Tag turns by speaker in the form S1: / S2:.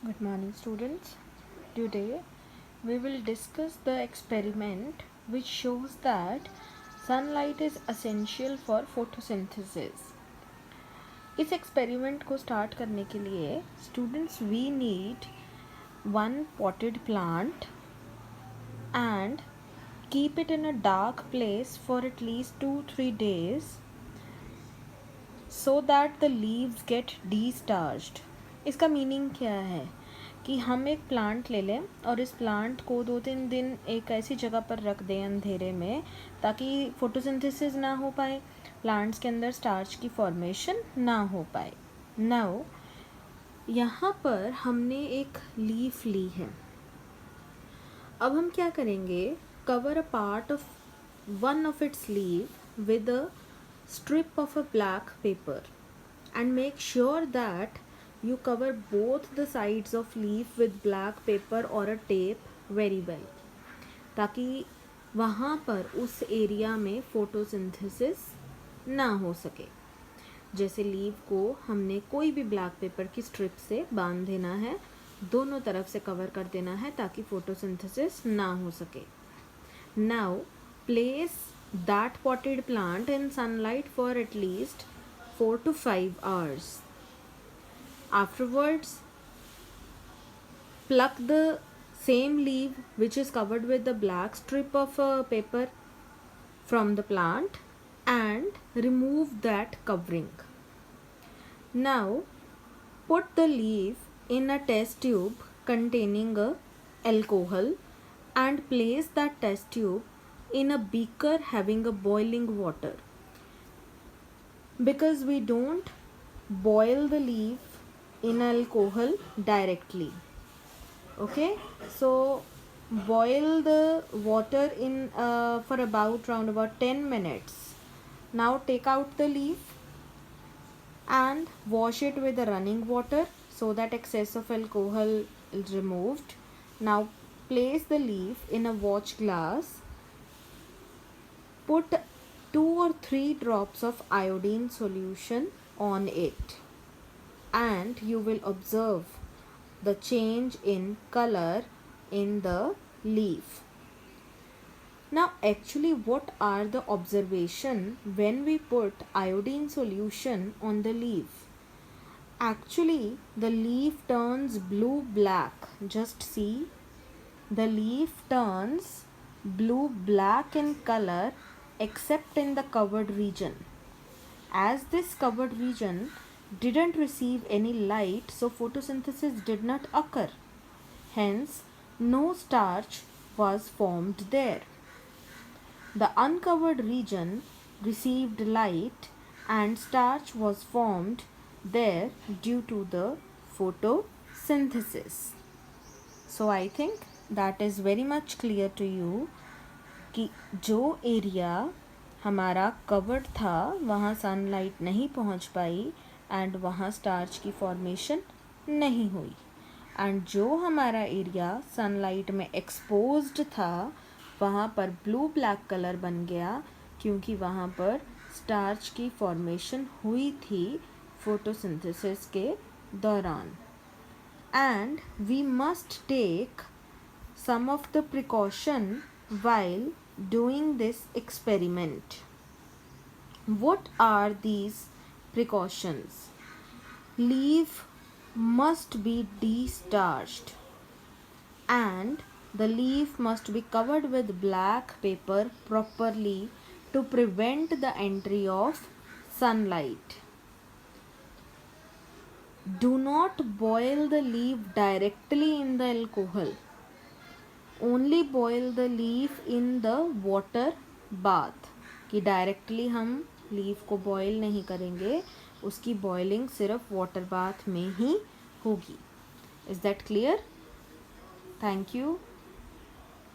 S1: Good morning, students. Today we will discuss the experiment which shows that sunlight is essential for photosynthesis. इस experiment को start करने के लिए students we need one potted plant and keep it in a dark place for at least 2-3 days so that the leaves get destarched. इसका meaning क्या है कि हम एक प्लांट ले लें और इस प्लांट को 2-3 दिन एक ऐसी जगह पर रख दें अंधेरे में ताकि फोटोसिंथेसिस ना हो पाए, प्लांट्स के अंदर स्टार्च की फॉर्मेशन ना हो पाए. नाउ यहाँ पर हमने एक लीफ ली है. अब हम क्या करेंगे, cover a part of one of its leaf with a strip of a black paper and make sure that you cover both the sides of leaf with black paper or a tape very well ताकि वहाँ पर उस area में photosynthesis ना हो सके. जैसे leaf को हमने कोई भी ब्लैक पेपर की स्ट्रिप से बांध देना है, दोनों तरफ से कवर कर देना है ताकि फोटोसिंथेसिस ना हो सके. Now place that potted plant in sunlight for at least 4 to 5 hours. Afterwards, pluck the same leaf which is covered with the black strip of paper from the plant and remove that covering. Now, put the leaf in a test tube containing a alcohol and place that test tube in a beaker having a boiling water, because we don't boil the leaf in alcohol directly. Okay, so boil the water in for round about 10 minutes. Now take out the leaf and wash it with the running water so that excess of alcohol is removed. Now place the leaf in a watch glass. Put 2 or 3 drops of iodine solution on it and you will observe the change in color in the leaf. Now actually what are the observation when we put iodine solution on the leaf? Actually the leaf turns blue black. Just see, the leaf turns blue black in color except in the covered region. As this covered region didn't receive any light, so photosynthesis did not occur. Hence, no starch was formed there. The uncovered region received light and starch was formed there due to the photosynthesis. So I think that is very much clear to you कि जो area हमारा covered था वहाँ sunlight नहीं पहुँच पाई and वहाँ starch की formation नहीं हुई, एंड जो हमारा एरिया सनलाइट में एक्सपोज्ड था वहाँ पर ब्लू ब्लैक कलर बन गया क्योंकि वहाँ पर स्टार्च की फॉर्मेशन हुई थी फोटोसिंथेसिस के दौरान. And we must take some of the precaution while doing this experiment. What are these precautions? Leaf must be destarched and the leaf must be covered with black paper properly to prevent the entry of sunlight. Do not boil the leaf directly in the alcohol. Only boil the leaf in the water bath, कि directly हम leaf को boil नहीं करेंगे, उसकी boiling सिर्फ water bath में ही होगी. Is that clear? Thank you.